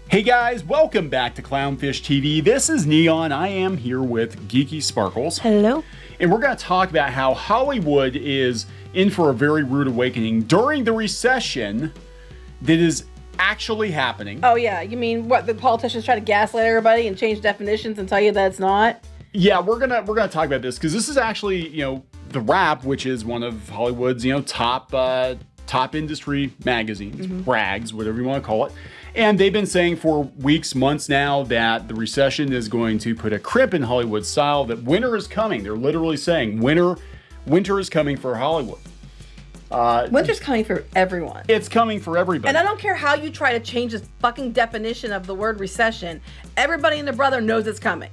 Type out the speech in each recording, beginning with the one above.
Hey guys, welcome back to Clownfish TV. This is Neon. I am here with Geeky Sparkles. Hello. And we're going to talk about how Hollywood is in for a very rude awakening during the recession that is actually happening. Oh yeah, you mean what, the politicians try to gaslight everybody and change definitions and tell you that it's not? Yeah, we're gonna talk about this because this is actually, The Wrap, which is one of Hollywood's, top industry magazines, rags, whatever you want to call it. And they've been saying for weeks, months now that the recession is going to put a crimp in Hollywood style, that winter is coming. They're literally saying winter is coming for Hollywood. Winter's coming for everyone. It's coming for everybody. And I don't care how you try to change this fucking definition of the word recession. Everybody and their brother knows it's coming.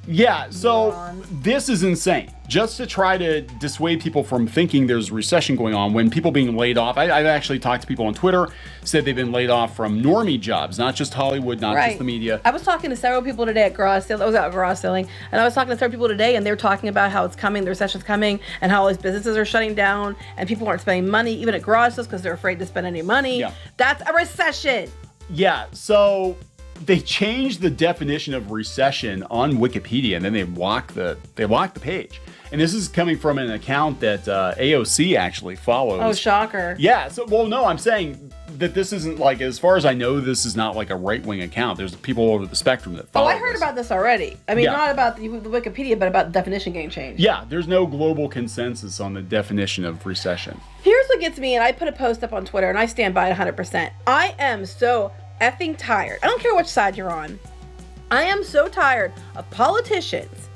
Yeah, so this is insane. Just to try to dissuade people from thinking there's a recession going on when people being laid off. I've actually talked to people on Twitter, said they've been laid off from normie jobs, not just Hollywood, not just the media. I was talking to several people today at garage sale. I was out garage selling, and I was talking to several people today, and they're talking about how it's coming, the recession's coming, and how all these businesses are shutting down, and people aren't spending money, even at garage sales, because they're afraid to spend any money. Yeah. That's a recession. Yeah, so they changed the definition of recession on Wikipedia, and then they blocked the page. And this is coming from an account that AOC actually follows. Oh, shocker. Yeah, so, well, no, I'm saying that this isn't like, as far as I know, this is not like a right-wing account. There's people over the spectrum that follow I heard about this already. I mean, not about the Wikipedia, but about the definition getting changed. Yeah, there's no global consensus on the definition of recession. Here's what gets me, and I put a post up on Twitter, and I stand by it 100%. I am so effing tired. I don't care which side you're on. I am so tired of politicians,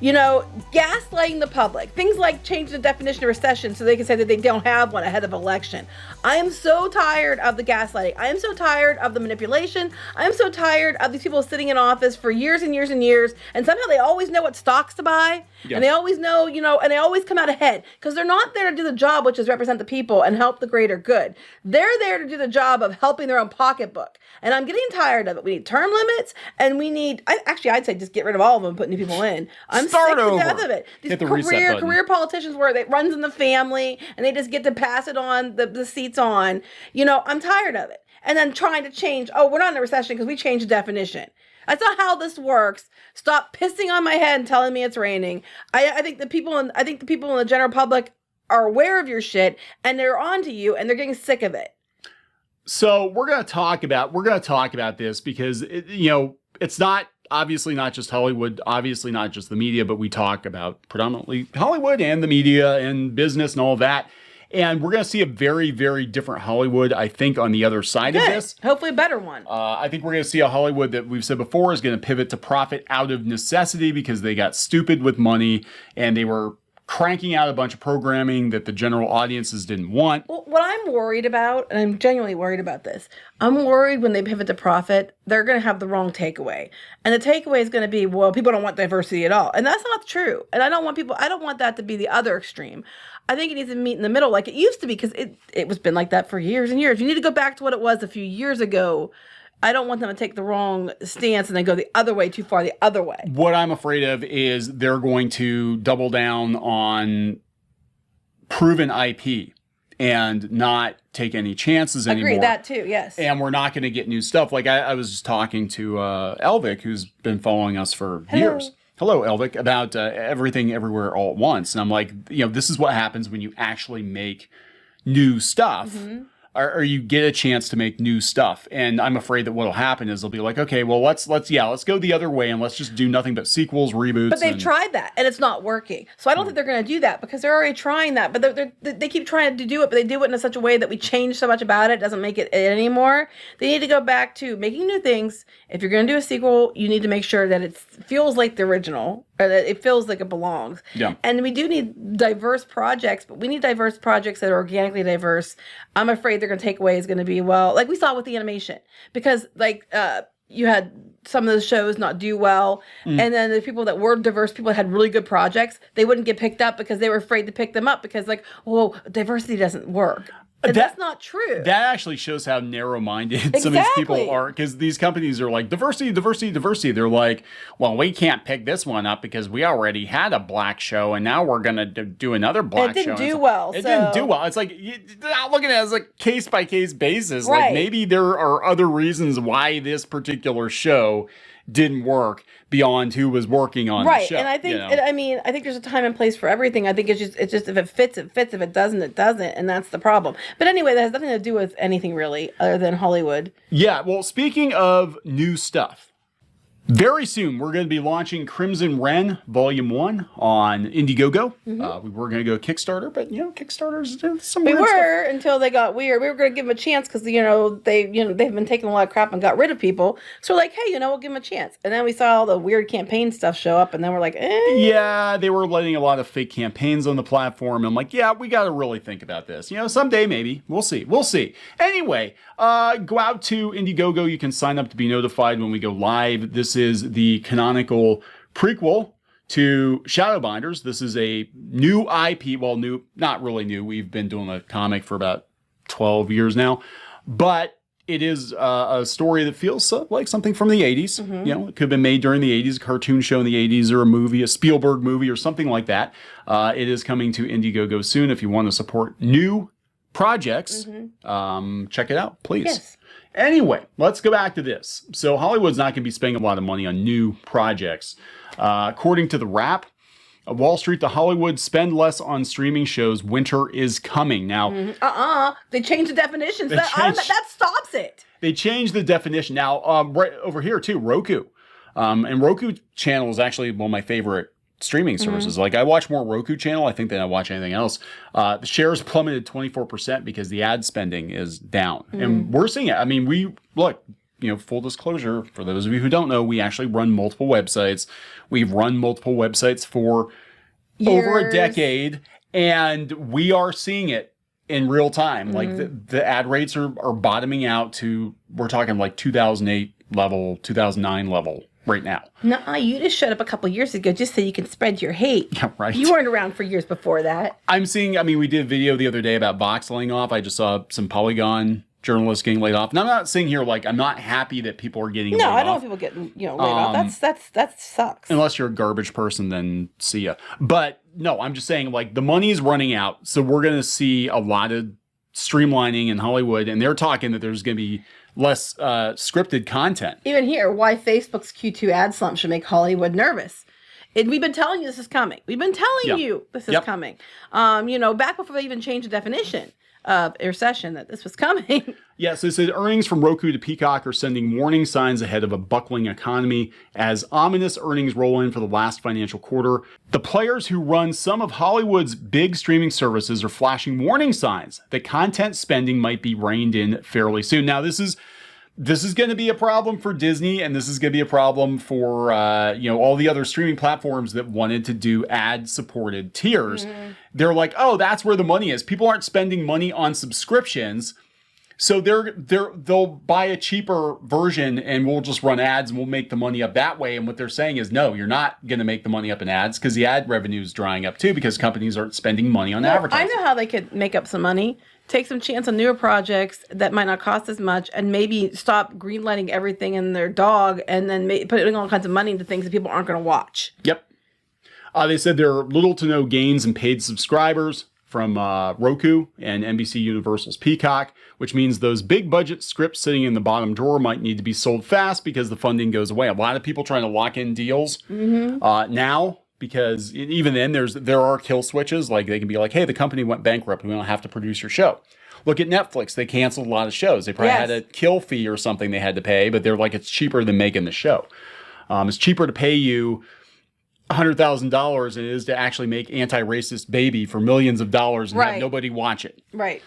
gaslighting the public. Things like changing the definition of recession so they can say that they don't have one ahead of election. I am so tired of the gaslighting. I am so tired of the manipulation. I am so tired of these people sitting in office for years and years and years, and somehow they always know what stocks to buy, and they always know, and they always come out ahead, because they're not there to do the job, which is represent the people and help the greater good. They're there to do the job of helping their own pocketbook. And I'm getting tired of it. We need term limits, and we need, I'd say just get rid of all of them and put new people in. I'm sick to death of it. These career politicians where it runs in the family, and they just get to pass it on, the seats on. I'm tired of it. And then trying to change, we're not in a recession because we changed the definition. That's not how this works. Stop pissing on my head and telling me it's raining. I think the people in the general public are aware of your shit, and they're onto you, and they're getting sick of it. So we're going to talk about this because it's not obviously not just Hollywood, obviously not just the media, but we talk about predominantly Hollywood and the media and business and all that. And we're going to see a very, very different Hollywood, I think, on the other side of this. Hopefully a better one. I think we're going to see a Hollywood that we've said before is going to pivot to profit out of necessity because they got stupid with money and they were cranking out a bunch of programming that the general audiences didn't want. Well, what I'm worried about, and I'm genuinely worried about this, I'm worried when they pivot to profit, they're going to have the wrong takeaway. And the takeaway is going to be, well, people don't want diversity at all. And that's not true. And I don't want that to be the other extreme. I think it needs to meet in the middle like it used to be, because it was been like that for years and years. You need to go back to what it was a few years ago. I don't want them to take the wrong stance and then go the other way, too far the other way. What I'm afraid of is they're going to double down on proven IP and not take any chances anymore. Agree, that too, yes. And we're not going to get new stuff. Like I was just talking to Elvic, who's been following us for years. Hello, Elvic, about Everything Everywhere All at Once. And I'm like, this is what happens when you actually make new stuff. Mm-hmm. Or you get a chance to make new stuff. And I'm afraid that what'll happen is they'll be like, okay, well, let's go the other way and let's just do nothing but sequels, reboots. But they've tried that and it's not working. So I don't think they're going to do that because they're already trying that. But they keep trying to do it, but they do it in such a way that we change so much about it doesn't make it anymore. They need to go back to making new things. If you're going to do a sequel, you need to make sure that it feels like the original, or that it feels like it belongs. Yeah. And we do need diverse projects, but we need diverse projects that are organically diverse. I'm afraid they're going to take away is going to be, well, like we saw with the animation, because you had some of the shows not do well, and then the people that were diverse, people that had really good projects, they wouldn't get picked up because they were afraid to pick them up because diversity doesn't work. And that's not true. That actually shows how narrow-minded some of these people are, because these companies are like, diversity, diversity, diversity. They're like, well, we can't pick this one up because we already had a black show, and now we're going to do another black show. It didn't do well. It didn't do well. It's like, you're not looking at it as a case-by-case basis. Right. Like, maybe there are other reasons why this particular show didn't work beyond who was working on the show. And I think, I think there's a time and place for everything. I think it's just if it fits, it fits. If it doesn't, it doesn't. And that's the problem. But anyway, that has nothing to do with anything really other than Hollywood. Yeah. Well, speaking of new stuff, very soon we're going to be launching Crimson Wren Volume 1 on Indiegogo. We were going to go Kickstarter, but Kickstarter's some weird stuff. Until they got weird. We were going to give them a chance because they've been taking a lot of crap and got rid of people. So we're like, hey, we'll give them a chance. And then we saw all the weird campaign stuff show up, and then we're like, Yeah, they were letting a lot of fake campaigns on the platform. I'm like, yeah, we got to really think about this. Someday maybe. We'll see. Anyway, go out to Indiegogo. You can sign up to be notified when we go live. This is the canonical prequel to Shadowbinders. This is a new IP. Well, new, not really new. We've been doing a comic for about 12 years now. But it is a story that feels like something from the 80s. It could have been made during the 80s, a cartoon show in the 80s, or a movie, a Spielberg movie, or something like that. It is coming to Indiegogo soon. If you want to support new projects, check it out, please. Yes. Anyway, let's go back to this. So Hollywood's not going to be spending a lot of money on new projects. According to the Wrap, Wall Street to Hollywood, spend less on streaming shows. Winter is coming. Now, they changed the definitions. That stops it. They changed the definition. Now, right over here too, Roku. And Roku channel is actually one of my favorite streaming services. Like, I watch more Roku channel, I think, than I watch anything else. The shares plummeted 24% because the ad spending is down. And we're seeing it. I mean, full disclosure, for those of you who don't know, we actually run multiple websites. We've run multiple websites for over a decade, and we are seeing it in real time. Like, the ad rates are bottoming out to, we're talking like 2008 level, 2009 level right now. No, you just showed up a couple years ago just so you can spread your hate. Yeah, right. You weren't around for years before that. We did a video the other day about Vox laying off. I just saw some Polygon journalists getting laid off. And I'm not saying here, like, I'm not happy that people are getting laid off. No, I don't want people getting, laid off. That sucks. Unless you're a garbage person, then see ya. But no, I'm just saying, like, the money's running out. So we're going to see a lot of streamlining in Hollywood. And they're talking that there's going to be less scripted content. Even here, why Facebook's Q2 ad slump should make Hollywood nervous. We've been telling you this is coming. We've been telling you this is coming. Back before they even changed the definition of recession, that this was coming. Yeah, so it said earnings from Roku to Peacock are sending warning signs ahead of a buckling economy as ominous earnings roll in for the last financial quarter. The players who run some of Hollywood's big streaming services are flashing warning signs that content spending might be reined in fairly soon. Now, this is going to be a problem for Disney, and this is going to be a problem for all the other streaming platforms that wanted to do ad-supported tiers. They're like, oh, that's where the money is. People aren't spending money on subscriptions, so they'll buy a cheaper version, and we'll just run ads, and we'll make the money up that way. And what they're saying is, no, you're not going to make the money up in ads, because the ad revenue is drying up too, because companies aren't spending money on advertising. I know how they could make up some money. Take some chance on newer projects that might not cost as much, and maybe stop greenlighting everything in their dog, and then putting all kinds of money into things that people aren't going to watch. Yep. They said there are little to no gains in paid subscribers from Roku and NBC Universal's Peacock, which means those big budget scripts sitting in the bottom drawer might need to be sold fast because the funding goes away. A lot of people trying to lock in deals now. Because even then, there are kill switches. Like, they can be like, hey, the company went bankrupt. We don't have to produce your show. Look at Netflix. They canceled a lot of shows. They probably had a kill fee or something they had to pay, but they're like, it's cheaper than making the show. It's cheaper to pay you $100,000 than it is to actually make Anti-Racist Baby for millions of dollars and have nobody watch it. Right.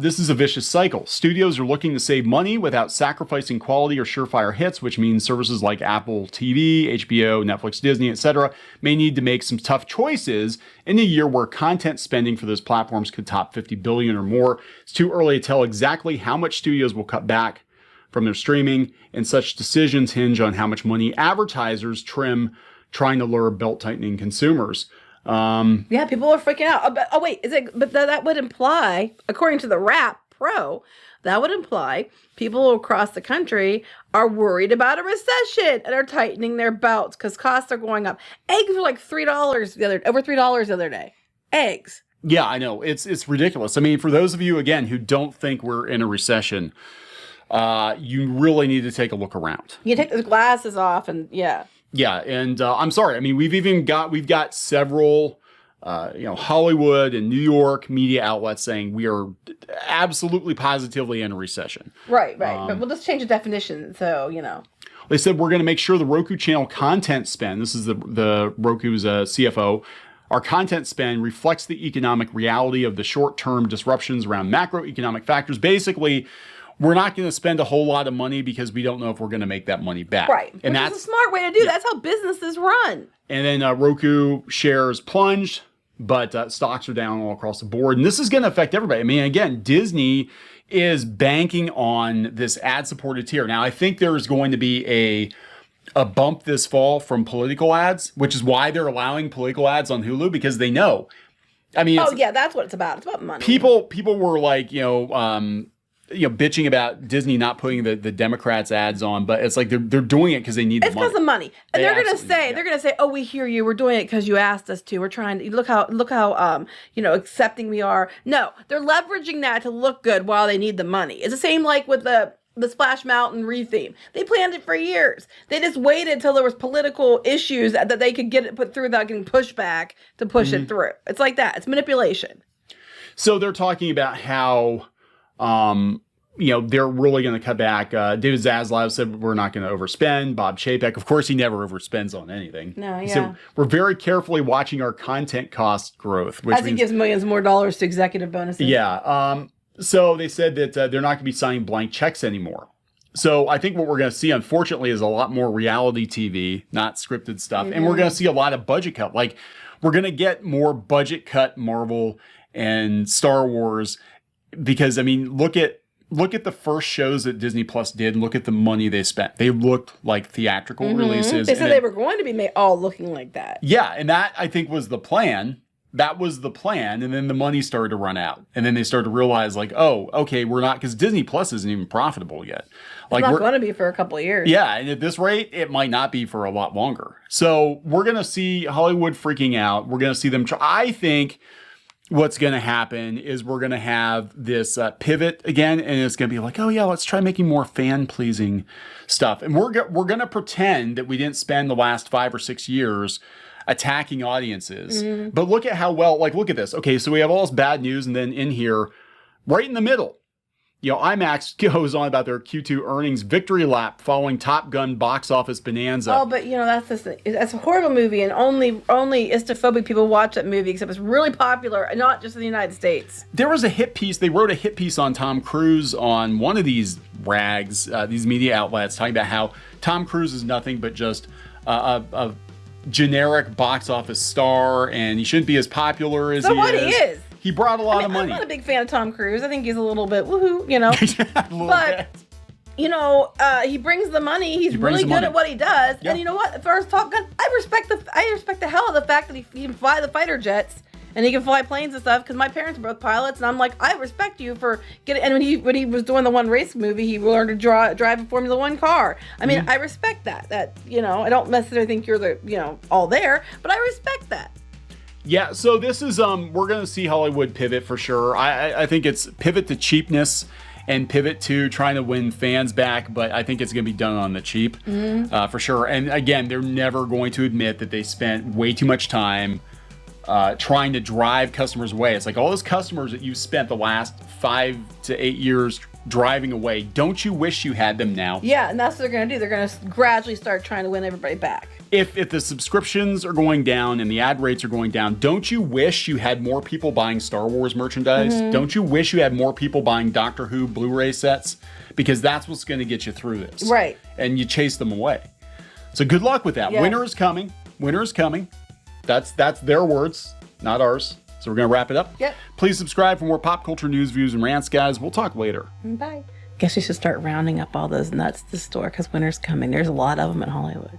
This is a vicious cycle. Studios are looking to save money without sacrificing quality or surefire hits, which means services like Apple TV, HBO, Netflix, Disney, etc. may need to make some tough choices in a year where content spending for those platforms could top $50 billion or more. It's too early to tell exactly how much studios will cut back from their streaming, and such decisions hinge on how much money advertisers trim trying to lure belt-tightening consumers. Yeah, people are freaking out. Oh wait, but that would imply, according to the Wrap Pro, that would imply people across the country are worried about a recession and are tightening their belts because costs are going up. Eggs were like $3 over $3 the other day. Eggs. Yeah, I know. It's ridiculous. I mean, for those of you, again, who don't think we're in a recession, you really need to take a look around. You take the glasses off and yeah. Yeah, and I'm sorry. I mean, we've got several, Hollywood and New York media outlets saying we are absolutely positively in a recession. Right. But we'll just change the definition, so They said we're going to make sure the Roku channel content spend. This is the Roku's CFO. Our content spend reflects the economic reality of the short-term disruptions around macroeconomic factors. Basically, we're not going to spend a whole lot of money because we don't know if we're going to make that money back. Right. And that's a smart way to do. Yeah. That's how businesses run. And then Roku shares plunged, but stocks are down all across the board. And this is going to affect everybody. I mean, again, Disney is banking on this ad-supported tier. Now, I think there's going to be a bump this fall from political ads, which is why they're allowing political ads on Hulu, because they know. I mean, that's what it's about. It's about money. People were like, bitching about Disney not putting the Democrats ads on, but it's like they're doing it because they need the money. It's because of money, and they're gonna say, "Oh, we hear you. We're doing it because you asked us to. We're trying to look how accepting we are." No, they're leveraging that to look good while they need the money. It's the same like with the Splash Mountain retheme. They planned it for years. They just waited till there was political issues that they could get it put through without getting pushback to push it through. It's like that. It's manipulation. So they're talking about how, they're really going to cut back. David Zaslav said we're not going to overspend. Bob Chapek, of course, he never overspends on anything. No, yeah. So we're very carefully watching our content cost growth. As he gives millions more dollars to executive bonuses. Yeah. So they said that they're not going to be signing blank checks anymore. So I think what we're going to see, unfortunately, is a lot more reality TV, not scripted stuff. And we're going to see a lot of budget cut. Like, we're going to get more budget cut Marvel and Star Wars because, I mean, look at the first shows that Disney Plus did and look at the money they spent. They looked like theatrical releases. They said they were going to be all looking like that. Yeah, and that, I think, was the plan. That was the plan, and then the money started to run out. And then they started to realize, like, oh, okay, we're not, because Disney Plus isn't even profitable yet. Like, it's not going to be for a couple of years. Yeah, and at this rate, it might not be for a lot longer. So we're going to see Hollywood freaking out. We're going to see them try. I think what's going to happen is we're going to have this pivot again, and it's going to be like, oh yeah, let's try making more fan-pleasing stuff. And we're going to pretend that we didn't spend the last 5 or 6 years attacking audiences. But look at how well, like, look at this. Okay, so we have all this bad news, and then in here, right in the middle, IMAX goes on about their Q2 earnings victory lap following Top Gun box office bonanza. Oh, but that's a horrible movie, and only istophobic people watch that movie, except it's really popular, and not just in the United States. There was a hit piece. They wrote a hit piece on Tom Cruise on one of these rags, these media outlets, talking about how Tom Cruise is nothing but just a generic box office star, and he shouldn't be as popular as he is. He brought a lot of money. I'm not a big fan of Tom Cruise. I think he's a little bit woohoo, he brings the money. He's really good at what he does. Yep. And you know what? As far as Top Gun, I respect the hell of the fact that he can fly the fighter jets and he can fly planes and stuff. Because my parents are both pilots, and I'm like, I respect you for getting. And when he was doing the one race movie, he learned to drive a Formula One car. I mean, I respect that. That I don't necessarily think you're the all there, but I respect that. Yeah, so this is we're gonna see Hollywood pivot for sure. I think it's pivot to cheapness and pivot to trying to win fans back, but I think it's gonna be done on the cheap for sure. And again, they're never going to admit that they spent way too much time trying to drive customers away. It's like all those customers that you spent the last 5 to 8 years driving away. Don't you wish you had them now? Yeah, and that's what they're going to do. They're going to gradually start trying to win everybody back. If the subscriptions are going down and the ad rates are going down, don't you wish you had more people buying Star Wars merchandise? Don't you wish you had more people buying Doctor Who Blu-ray sets? Because that's what's going to get you through this. Right. And you chase them away. So good luck with that. Yeah. Winter is coming. Winter is coming. That's their words, not ours. So we're going to wrap it up. Yep. Please subscribe for more pop culture news, views, and rants, guys. We'll talk later. Bye. Guess we should start rounding up all those nuts at the store because winter's coming. There's a lot of them in Hollywood.